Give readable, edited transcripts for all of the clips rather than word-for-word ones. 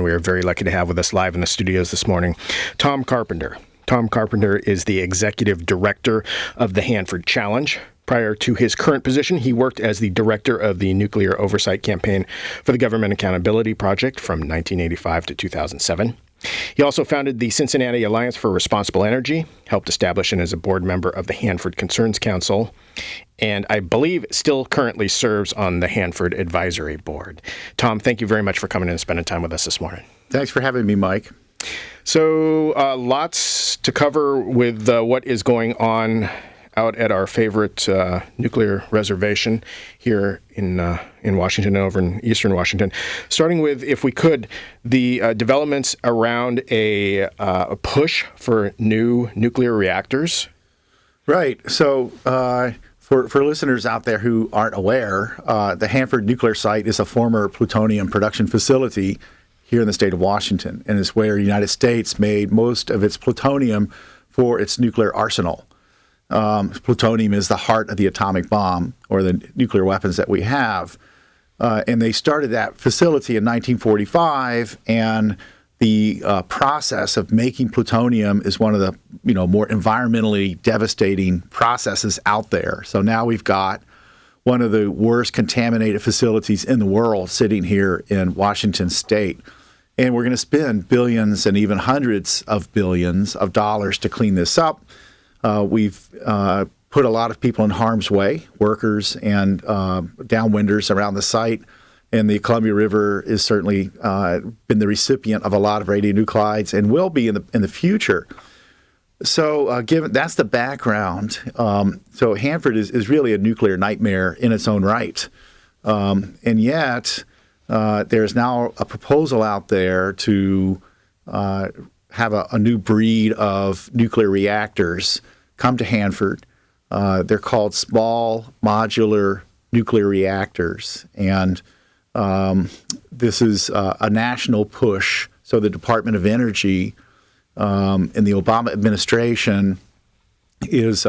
We are very lucky to have with us live in the studios this morning Tom Carpenter. Tom Carpenter is the executive director of the Hanford Challenge. Prior to his current position, he worked as the director of the Nuclear Oversight Campaign for the Government Accountability Project from 1985 to 2007. He also founded the Cincinnati Alliance for Responsible Energy, helped establish and is a board member of the Hanford Concerns Council, and I believe still currently serves on the Hanford Advisory Board. Tom, thank you very much for coming in and spending time with us this morning. Thanks for having me, Mike. So lots to cover with what is going on out at our favorite nuclear reservation here in Washington, over in eastern Washington. Starting with, if we could, the developments around a push for new nuclear reactors. Right. So for listeners out there who aren't aware, the Hanford nuclear site is a former plutonium production facility here in the state of Washington, and is where the United States made most of its plutonium for its nuclear arsenal. Plutonium is the heart of the atomic bomb, or the nuclear weapons that we have. And they started that facility in 1945, and the process of making plutonium is one of the more environmentally devastating processes out there. So now we've got one of the worst contaminated facilities in the world sitting here in Washington State. And we're going to spend billions and even hundreds of billions of dollars to clean this up. We've put a lot of people in harm's way, workers and downwinders around the site. And the Columbia River is certainly been the recipient of a lot of radionuclides and will be in the future. So given that's the background, so Hanford is really a nuclear nightmare in its own right. And yet there's now a proposal out there to have a new breed of nuclear reactors come to Hanford. They're called small modular nuclear reactors. And this is a national push. So the Department of Energy in the Obama administration is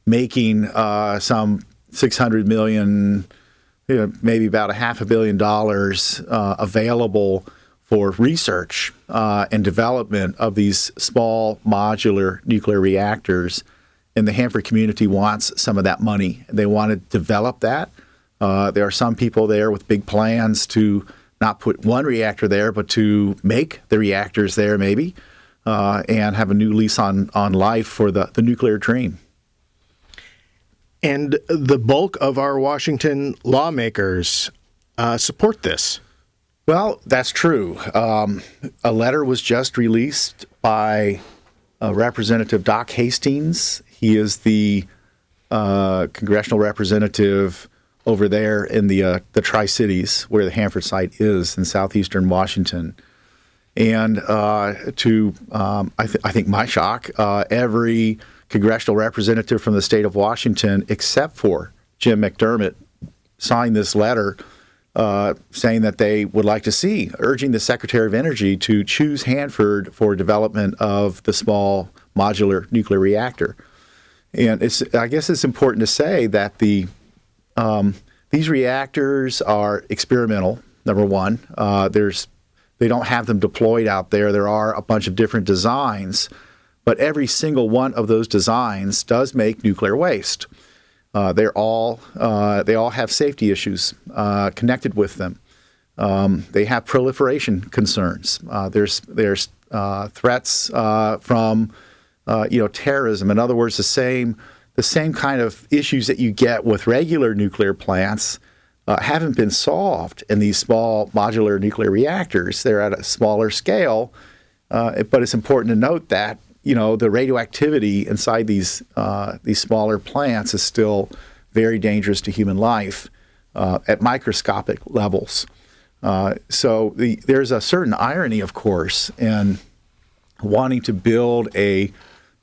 making some $600 million, maybe about $500 million available for research and development of these small modular nuclear reactors. And the Hanford community wants some of that money. They want to develop that. There are some people there with big plans to not put one reactor there, but to make the reactors there maybe, and have a new lease on life for the nuclear dream. And the bulk of our Washington lawmakers support this. Well, that's true. A letter was just released by Representative Doc Hastings. He is the congressional representative over there in the Tri-Cities, where the Hanford site is in southeastern Washington. And I think my shock, every congressional representative from the state of Washington, except for Jim McDermott, signed this letter saying that they would like to see, urging the Secretary of Energy to choose Hanford for development of the small modular nuclear reactor. And I guess it's important to say that these reactors are experimental, number one. They don't have them deployed out there. There are a bunch of different designs, but every single one of those designs does make nuclear waste. They all have safety issues connected with them. They have proliferation concerns. There's threats from terrorism. In other words, the same kind of issues that you get with regular nuclear plants haven't been solved in these small modular nuclear reactors. They're at a smaller scale, but it's important to note that the radioactivity inside these smaller plants is still very dangerous to human life at microscopic levels. So there's a certain irony, of course, in wanting to build a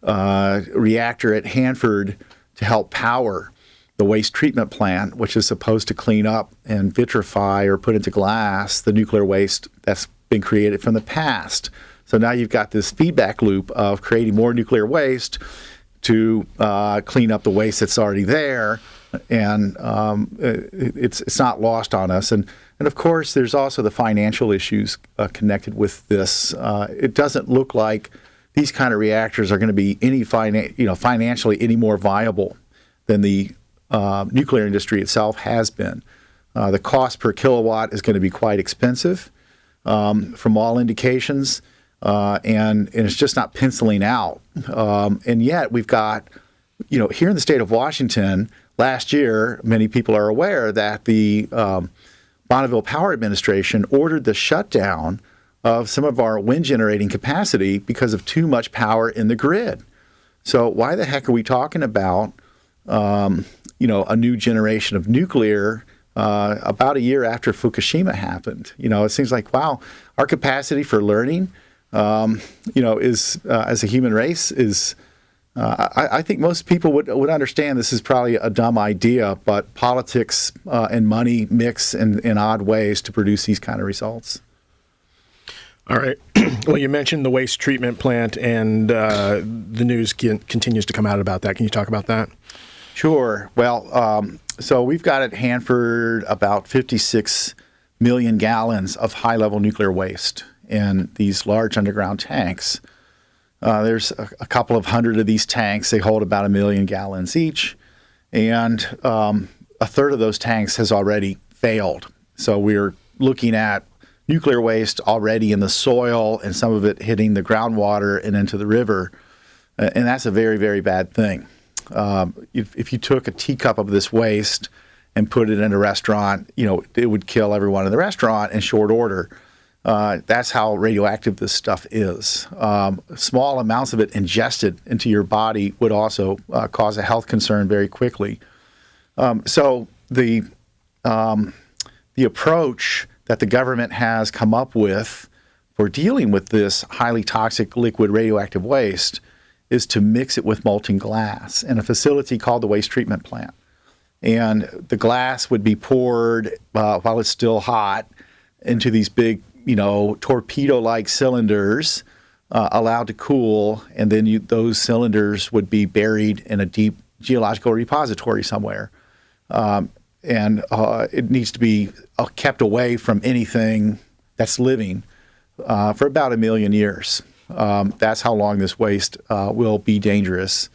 reactor at Hanford to help power the waste treatment plant, which is supposed to clean up and vitrify or put into glass the nuclear waste that's been created from the past. So now you've got this feedback loop of creating more nuclear waste to clean up the waste that's already there, and it's not lost on us. And And of course, there's also the financial issues connected with this. It doesn't look like these kind of reactors are going to be financially any more viable than the nuclear industry itself has been. The cost per kilowatt is going to be quite expensive from all indications, and it's just not penciling out. And yet we've got, here in the state of Washington, last year, many people are aware that the Bonneville Power Administration ordered the shutdown of some of our wind generating capacity because of too much power in the grid. So why the heck are we talking about, a new generation of nuclear about a year after Fukushima happened? It seems like, wow, our capacity for learning, is as a human race is. I think most people would understand this is probably a dumb idea, but politics and money mix in odd ways to produce these kind of results. All right. Well, you mentioned the waste treatment plant, and the news continues to come out about that. Can you talk about that? Sure. Well, so we've got at Hanford about 56 million gallons of high-level nuclear waste in these large underground tanks. There's a couple of hundred of these tanks. They hold about 1 million gallons each, and a third of those tanks has already failed. So we're looking at nuclear waste already in the soil, and some of it hitting the groundwater and into the river, and that's a very, very bad thing. If you took a teacup of this waste and put it in a restaurant, it would kill everyone in the restaurant in short order. That's how radioactive this stuff is. Small amounts of it ingested into your body would also cause a health concern very quickly. So the approach that the government has come up with for dealing with this highly toxic liquid radioactive waste is to mix it with molten glass in a facility called the waste treatment plant. And the glass would be poured while it's still hot into these big torpedo-like cylinders, allowed to cool, and then those cylinders would be buried in a deep geological repository somewhere. And it needs to be kept away from anything that's living for about 1 million years. That's how long this waste will be dangerous.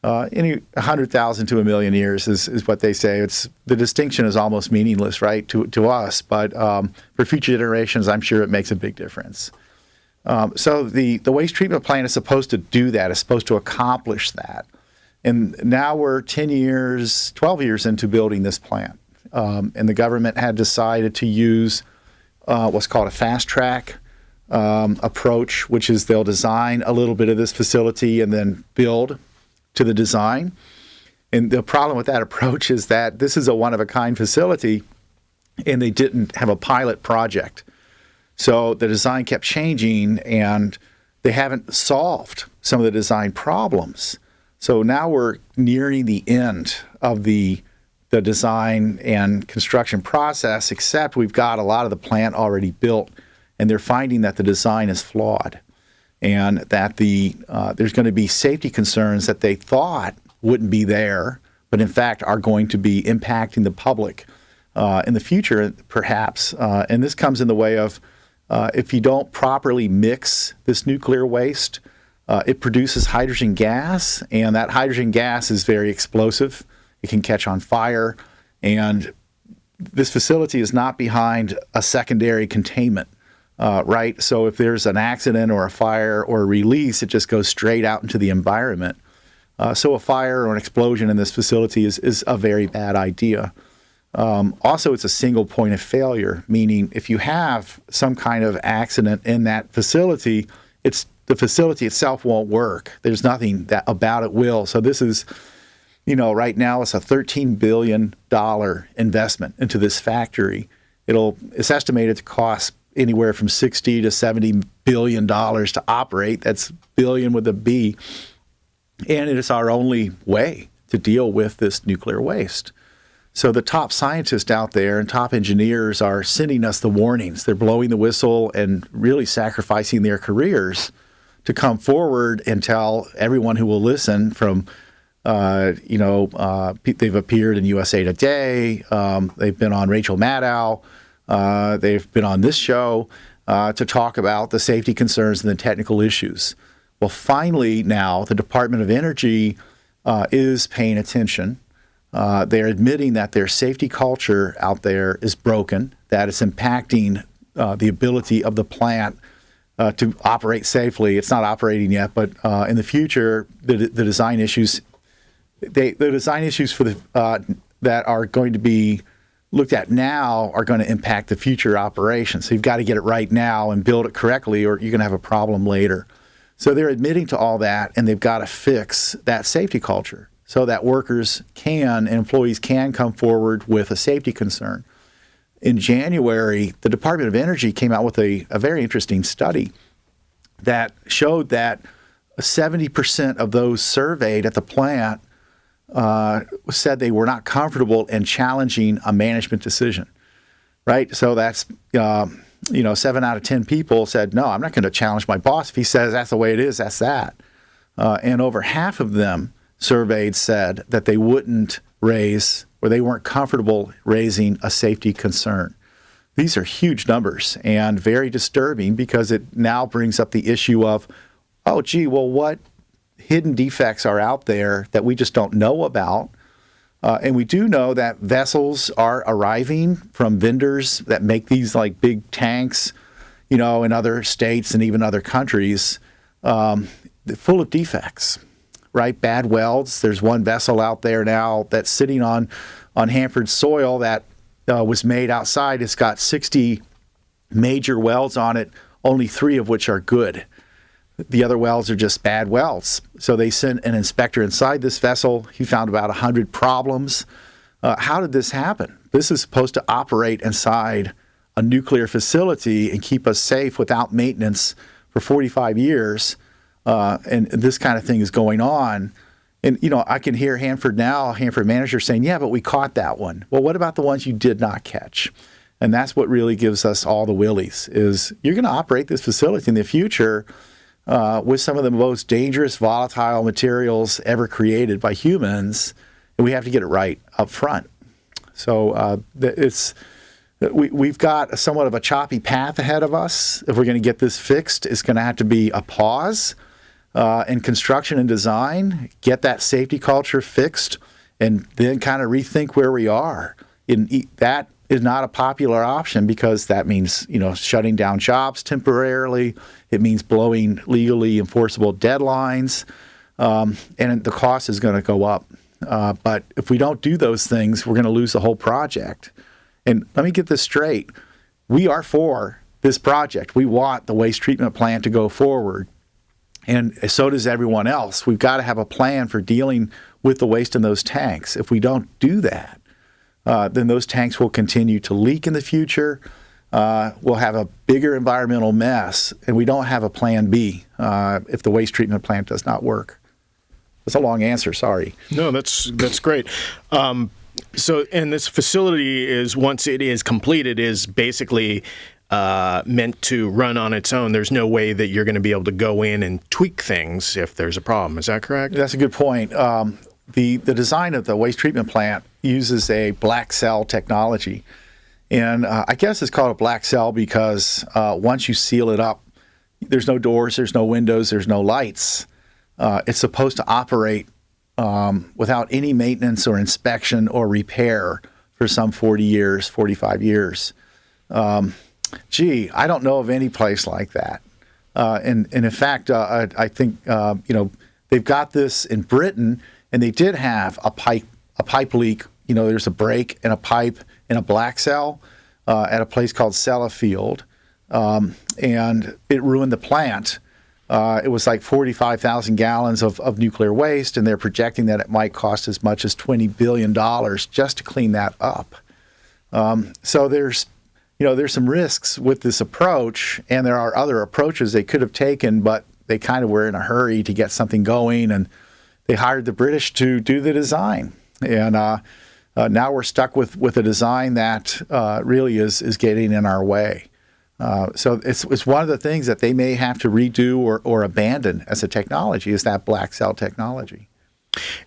100,000 to 1 million years is what they say. The distinction is almost meaningless, right, to us, but for future generations, I'm sure it makes a big difference. So the waste treatment plant is supposed to do that. It's supposed to accomplish that. And now we're 12 years into building this plant. And the government had decided to use what's called a fast track approach, which is they'll design a little bit of this facility and then build to the design. And the problem with that approach is that this is a one-of-a-kind facility, and they didn't have a pilot project. So the design kept changing, and they haven't solved some of the design problems. So now we're nearing the end of the design and construction process, except we've got a lot of the plant already built, and they're finding that the design is flawed, and that there's going to be safety concerns that they thought wouldn't be there, but in fact are going to be impacting the public in the future, perhaps. And this comes in the way of if you don't properly mix this nuclear waste, it produces hydrogen gas, and that hydrogen gas is very explosive. It can catch on fire, and this facility is not behind a secondary containment, right? So if there's an accident or a fire or a release, it just goes straight out into the environment. So a fire or an explosion in this facility is a very bad idea. Also, it's a single point of failure, meaning if you have some kind of accident in that facility, the facility itself won't work. There's nothing that about it will. So this is, right now it's a $13 billion investment into this factory. It's estimated to cost anywhere from $60 to $70 billion to operate. That's billion with a B. And it is our only way to deal with this nuclear waste. So the top scientists out there and top engineers are sending us the warnings. They're blowing the whistle and really sacrificing their careers to come forward and tell everyone who will listen from, they've appeared in USA Today. They've been on Rachel Maddow. They've been on this show to talk about the safety concerns and the technical issues. Well, finally now the Department of Energy is paying attention. They're admitting that their safety culture out there is broken, that it's impacting the ability of the plant to operate safely. It's not operating yet, but in the future, the design issues, the design issues for that are going to be looked at now are going to impact the future operations. So you've got to get it right now and build it correctly, or you're going to have a problem later. So they're admitting to all that, and they've got to fix that safety culture so that workers and employees can come forward with a safety concern. In January, the Department of Energy came out with a very interesting study that showed that 70% of those surveyed at the plant said they were not comfortable in challenging a management decision, right? So that's, 7 out of 10 people said, no, I'm not going to challenge my boss. If he says that's the way it is, that's that. And over half of them surveyed said that they wouldn't raise, or they weren't comfortable raising a safety concern. These are huge numbers and very disturbing because it now brings up the issue of, oh, gee, well, what hidden defects are out there that we just don't know about? And we do know that vessels are arriving from vendors that make these like big tanks, in other states and even other countries, full of defects, right? Bad welds. There's one vessel out there now that's sitting on Hanford soil that was made outside. It's got 60 major welds on it, only 3 of which are good. The other welds are just bad welds. So they sent an inspector inside this vessel. He found about 100 problems. How did this happen? This is supposed to operate inside a nuclear facility and keep us safe without maintenance for 45 years. And this kind of thing is going on. And, I can hear Hanford manager saying, yeah, but we caught that one. Well, what about the ones you did not catch? And that's what really gives us all the willies, is you're going to operate this facility in the future with some of the most dangerous, volatile materials ever created by humans, and we have to get it right up front. So we've got somewhat of a choppy path ahead of us. If we're going to get this fixed, it's going to have to be a pause in construction and design, get that safety culture fixed, and then kind of rethink where we are. That is not a popular option because that means, shutting down jobs temporarily. It means blowing legally enforceable deadlines, and the cost is going to go up. But if we don't do those things, we're going to lose the whole project. And let me get this straight. We are for this project. We want the waste treatment plant to go forward, and so does everyone else. We've got to have a plan for dealing with the waste in those tanks. If we don't do that, then those tanks will continue to leak in the future. We'll have a bigger environmental mess, and we don't have a plan B if the waste treatment plant does not work. That's a long answer, sorry. No, that's great. So, and this facility is, once it is completed, is basically meant to run on its own. There's no way that you're going to be able to go in and tweak things if there's a problem. Is that correct? That's a good point. The design of the waste treatment plant uses a black cell technology. And I guess it's called a black cell because once you seal it up, there's no doors, there's no windows, there's no lights. It's supposed to operate without any maintenance or inspection or repair for some 40 years, 45 years. I don't know of any place like that. And in fact, I think, they've got this in Britain, and they did have a pipe leak. There's a break in a pipe in a black cell at a place called Sellafield, and it ruined the plant. It was like 45,000 gallons of nuclear waste, and they're projecting that it might cost as much as $20 billion just to clean that up. So there's some risks with this approach, and there are other approaches they could have taken, but they kind of were in a hurry to get something going, and they hired the British to do the design. And now we're stuck with a design that really is getting in our way. So it's one of the things that they may have to redo or abandon as a technology, is that black cell technology.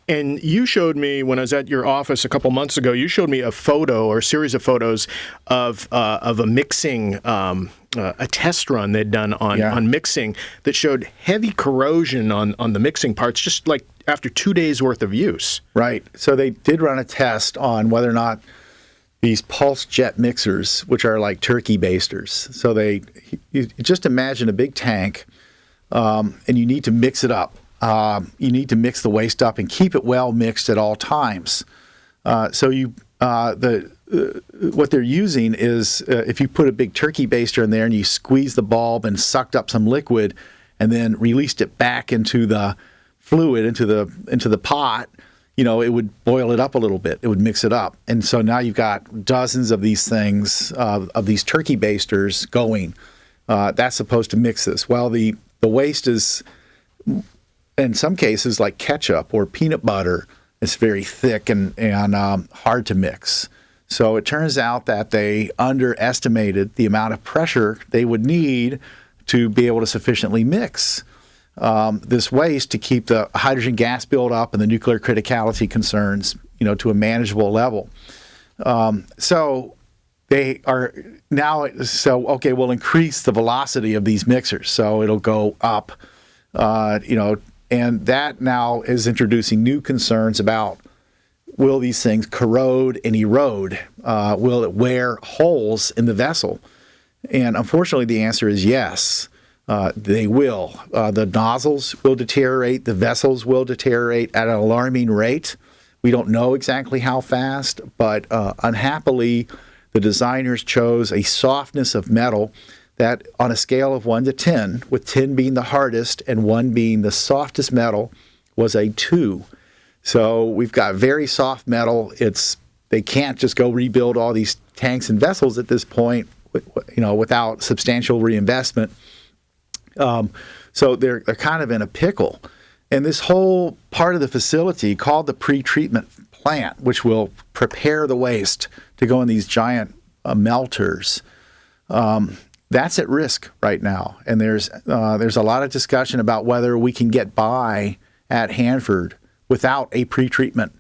And you showed me, when I was at your office a couple months ago, you showed me a photo or a series of photos of a mixing, a test run they'd done on mixing that showed heavy corrosion on the mixing parts, just like after 2 days worth of use. Right. So they did run a test on whether or not these pulse jet mixers, which are like turkey basters. So you just imagine a big tank, and you need to mix it up. You need to mix the waste up and keep it well mixed at all times. What they're using is if you put a big turkey baster in there and you squeeze the bulb and sucked up some liquid, and then released it back into the fluid into the pot, it would boil it up a little bit. It would mix it up. And so now you've got dozens of these things, of these turkey basters going. That's supposed to mix this. Well, the waste is, in some cases, like ketchup or peanut butter. It's very thick and hard to mix. So it turns out that they underestimated the amount of pressure they would need to be able to sufficiently mix this waste to keep the hydrogen gas buildup and the nuclear criticality concerns, to a manageable level. So they are now, we'll increase the velocity of these mixers. So it'll go up, and that now is introducing new concerns about, will these things corrode and erode? Will it wear holes in the vessel? And unfortunately, the answer is yes. They will. The nozzles will deteriorate. The vessels will deteriorate at an alarming rate. We don't know exactly how fast, but unhappily, the designers chose a softness of metal that, on a scale of 1 to 10, with 10 being the hardest and 1 being the softest metal, was a 2. So we've got very soft metal. They can't just go rebuild all these tanks and vessels at this point, without substantial reinvestment. So they're kind of in a pickle. And this whole part of the facility, called the pre-treatment plant, which will prepare the waste to go in these giant melters, that's at risk right now. And there's a lot of discussion about whether we can get by at Hanford without a pre-treatment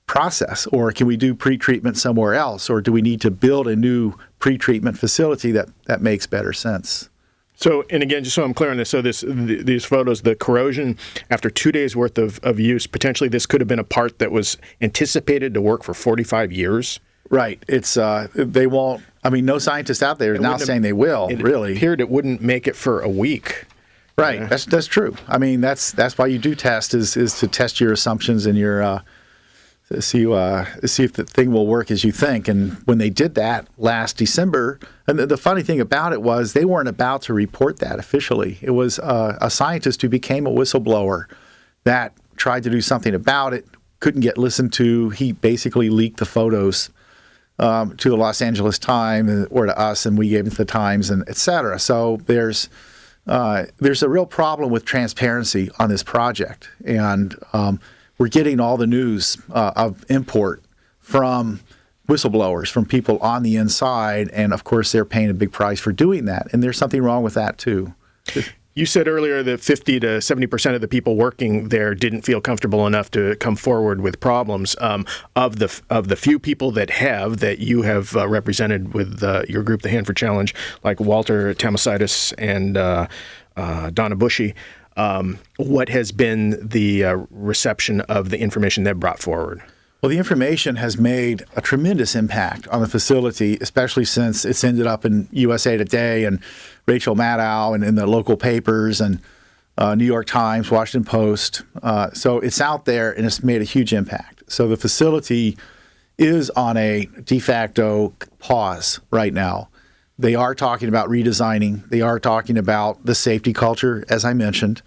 process, or can we do pre-treatment somewhere else, or do we need to build a new pre-treatment facility that makes better sense? So, and again, just so I'm clear on this, so these photos, the corrosion after 2 days worth of use, potentially this could have been a part that was anticipated to work for 45 years? Right. It's they won't. I mean, no scientist out there is now saying they will. It really appeared it wouldn't make it for a week. Right. Yeah. That's true. I mean, that's why you do test is to test your assumptions and your see if the thing will work as you think. And when they did that last December, and the funny thing about it was they weren't about to report that officially. It was a scientist who became a whistleblower that tried to do something about it, couldn't get listened to. He basically leaked the photos to the Los Angeles Times or to us, and we gave it to the Times, and et cetera. So there's a real problem with transparency on this project, and we're getting all the news of import from whistleblowers, from people on the inside, and of course they're paying a big price for doing that, and there's something wrong with that too. You said earlier that 50 to 70% of the people working there didn't feel comfortable enough to come forward with problems. Of the few people that you have represented with your group, the Hanford Challenge, like Walter Tamasitis and Donna Bushy, what has been the reception of the information they've brought forward? Well, the information has made a tremendous impact on the facility, especially since it's ended up in USA Today and Rachel Maddow and in the local papers and New York Times, Washington Post. So it's out there and it's made a huge impact. So the facility is on a de facto pause right now. They are talking about redesigning. They are talking about the safety culture, as I mentioned.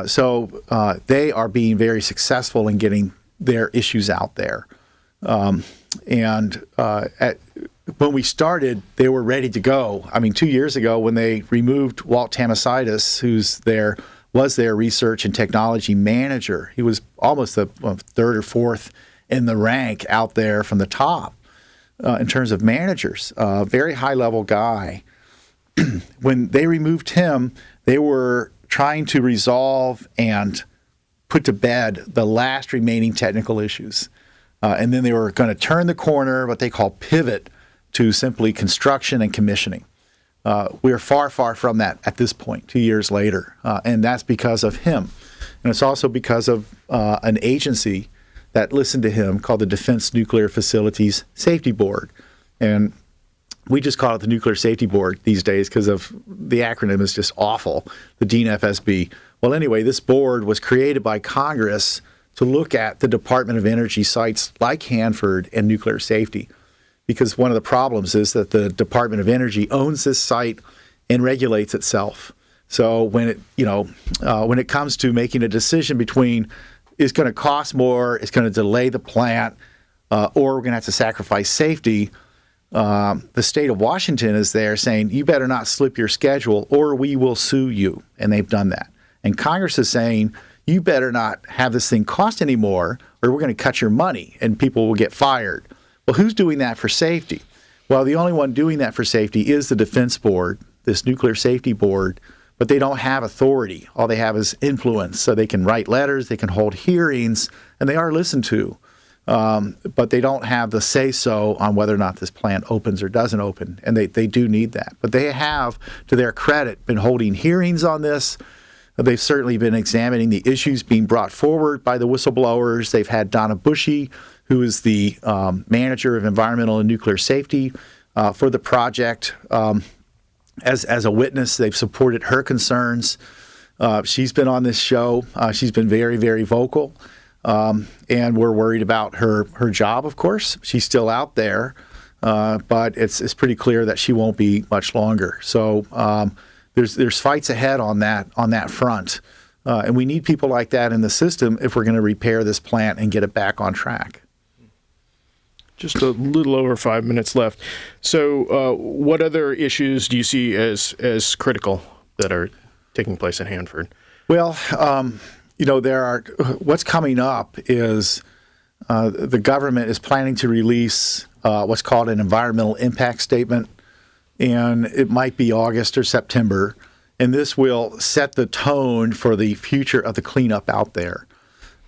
So they are being very successful in getting their issues out there. When we started, they were ready to go. I mean, 2 years ago, when they removed Walt Tamasitis, was their research and technology manager, he was almost the third or fourth in the rank out there from the top in terms of managers. Very high-level guy. When they removed him, they were trying to resolve and put to bed the last remaining technical issues. And then they were going to turn the corner, what they call pivot, to simply construction and commissioning. We're far, far from that at this point, 2 years later. And that's because of him. And it's also because of an agency that listened to him called the Defense Nuclear Facilities Safety Board. And we just call it the Nuclear Safety Board these days because of the acronym is just awful, the DNFSB. Well, anyway, this board was created by Congress to look at the Department of Energy sites like Hanford and nuclear safety, because one of the problems is that the Department of Energy owns this site and regulates itself. So when it comes to making a decision between it's going to cost more, it's going to delay the plant, or we're going to have to sacrifice safety, the state of Washington is there saying, you better not slip your schedule or we will sue you. And they've done that. And Congress is saying, you better not have this thing cost anymore or we're going to cut your money and people will get fired. Well, who's doing that for safety? Well, the only one doing that for safety is the Defense Board, this Nuclear Safety Board, but they don't have authority. All they have is influence. So they can write letters, they can hold hearings, and they are listened to. But they don't have the say-so on whether or not this plant opens or doesn't open, and they do need that. But they have, to their credit, been holding hearings on this. They've certainly been examining the issues being brought forward by the whistleblowers. They've had Donna Bushy, who is the manager of environmental and nuclear safety for the project, as a witness. They've supported her concerns. She's been on this show. She's been very, very vocal. And we're worried about her job, of course. She's still out there, but it's pretty clear that she won't be much longer. So there's fights ahead on that front, and we need people like that in the system if we're going to repair this plant and get it back on track. Just a little over 5 minutes left. So what other issues do you see as critical that are taking place at Hanford? Well, what's coming up is the government is planning to release what's called an environmental impact statement, and it might be August or September, and this will set the tone for the future of the cleanup out there.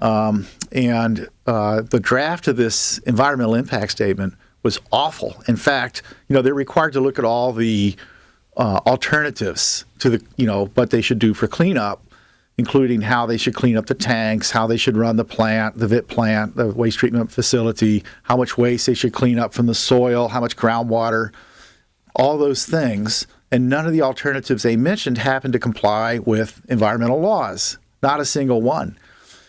And the draft of this environmental impact statement was awful. In fact, they're required to look at all the alternatives to what they should do for cleanup, including how they should clean up the tanks, how they should run the plant, the VIT plant, the waste treatment facility, how much waste they should clean up from the soil, how much groundwater, all those things. And none of the alternatives they mentioned happened to comply with environmental laws, not a single one.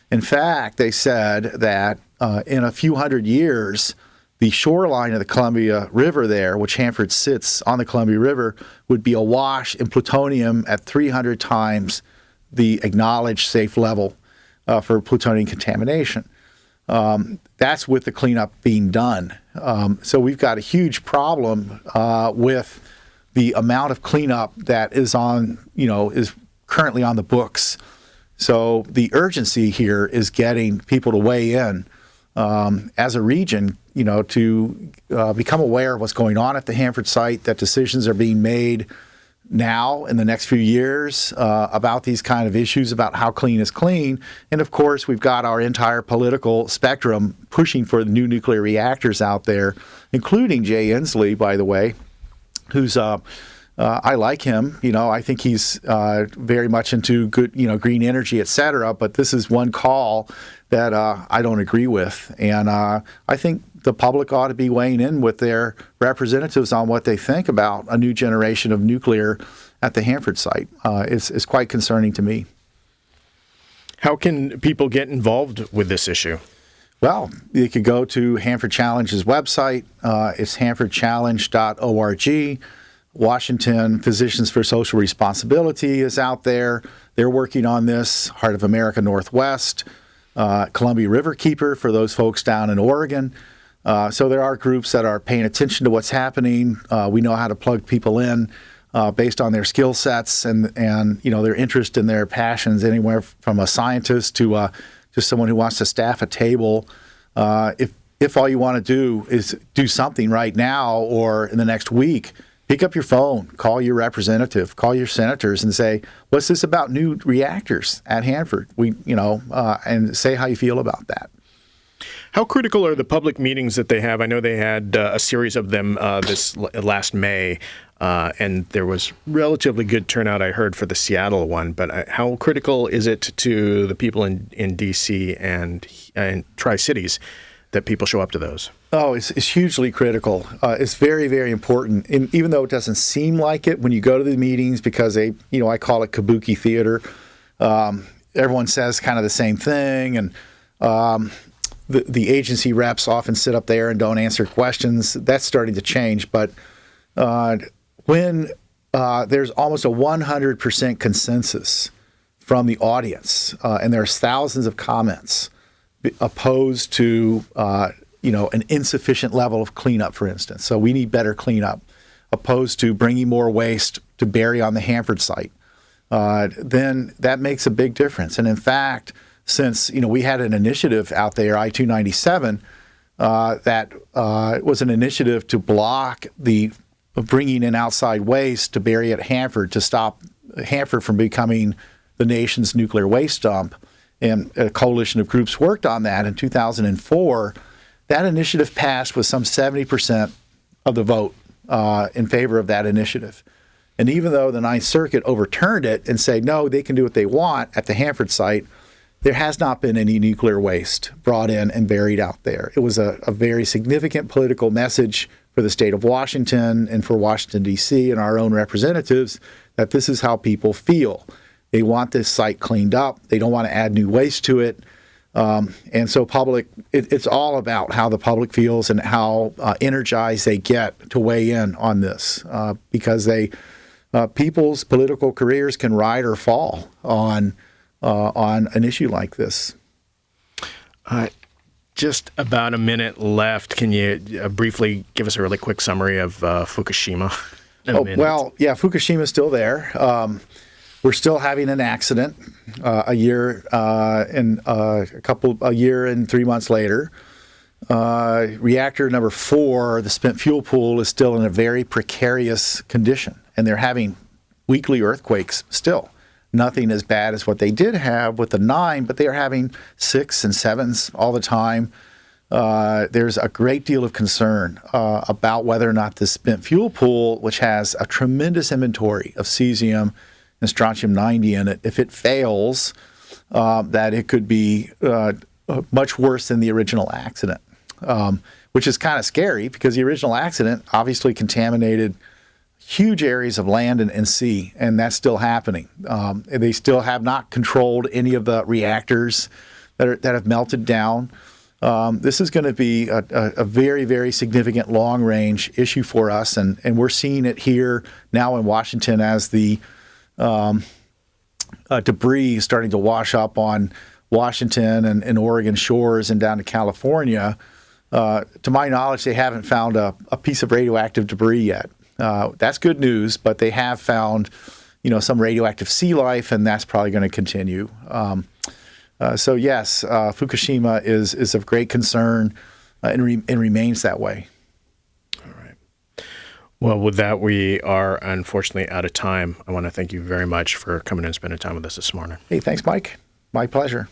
In fact, they said that in a few hundred years, the shoreline of the Columbia River there, which Hanford sits on the Columbia River, would be awash in plutonium at 300 times the acknowledged safe level for plutonium contamination. That's with the cleanup being done. So we've got a huge problem with the amount of cleanup that is is currently on the books. So the urgency here is getting people to weigh in as a region, to become aware of what's going on at the Hanford site, that decisions are being made now in the next few years about these kind of issues, about how clean is clean. And of course, we've got our entire political spectrum pushing for the new nuclear reactors out there, including Jay Inslee, by the way, who's I like him. I think he's very much into good, green energy, et cetera. But this is one call that I don't agree with. And I think the public ought to be weighing in with their representatives on what they think about a new generation of nuclear at the Hanford site. It's quite concerning to me. How can people get involved with this issue? Well, you could go to Hanford Challenge's website. It's hanfordchallenge.org. Washington Physicians for Social Responsibility is out there. They're working on this. Heart of America Northwest, Columbia Riverkeeper for those folks down in Oregon. So there are groups that are paying attention to what's happening. We know how to plug people in based on their skill sets and their interest and their passions, anywhere from a scientist to just someone who wants to staff a table. If all you want to do is do something right now or in the next week, pick up your phone, call your representative, call your senators, and say, "What's this about new reactors at Hanford?" And say how you feel about that. How critical are the public meetings that they have? I know they had a series of them this last May, and there was relatively good turnout, I heard, for the Seattle one. But how critical is it to the people in D.C. and Tri-Cities that people show up to those? Oh, it's hugely critical. It's very, very important. And even though it doesn't seem like it when you go to the meetings, because I call it Kabuki Theater. Everyone says kind of the same thing, and the agency reps often sit up there and don't answer questions. That's starting to change. But when there's almost a 100% consensus from the audience, and there's thousands of comments opposed to an insufficient level of cleanup, for instance. So we need better cleanup, opposed to bringing more waste to bury on the Hanford site. Then that makes a big difference. And in fact, since we had an initiative out there, I-297, that was an initiative to block the bringing in outside waste to bury at Hanford, to stop Hanford from becoming the nation's nuclear waste dump. And a coalition of groups worked on that in 2004. That initiative passed with some 70% of the vote in favor of that initiative. And even though the Ninth Circuit overturned it and said, no, they can do what they want at the Hanford site, there has not been any nuclear waste brought in and buried out there. It was a very significant political message for the state of Washington and for Washington, D.C. and our own representatives that this is how people feel. They want this site cleaned up. They don't want to add new waste to it. And so it's all about how the public feels and how energized they get to weigh in on this, because people's political careers can ride or fall on an issue like this. Just about a minute left. Can you briefly give us a really quick summary of Fukushima? Fukushima is still there. We're still having an accident a year and 3 months later. Reactor number 4, the spent fuel pool, is still in a very precarious condition, and they're having weekly earthquakes still. Nothing as bad as what they did have with the 9, but they are having 6 and 7s all the time. There's a great deal of concern about whether or not this spent fuel pool, which has a tremendous inventory of cesium and strontium-90 in it, if it fails, that it could be much worse than the original accident, which is kind of scary because the original accident obviously contaminated huge areas of land and sea, and that's still happening. They still have not controlled any of the reactors that have melted down. This is going to be a very, very significant long-range issue for us, and we're seeing it here now in Washington as the debris is starting to wash up on Washington and Oregon shores and down to California. To my knowledge, they haven't found a piece of radioactive debris yet. That's good news, but they have found, some radioactive sea life, and that's probably going to continue. So yes, Fukushima is of great concern and remains that way. All right. Well, with that, we are unfortunately out of time. I want to thank you very much for coming and spending time with us this morning. Hey, thanks, Mike. My pleasure.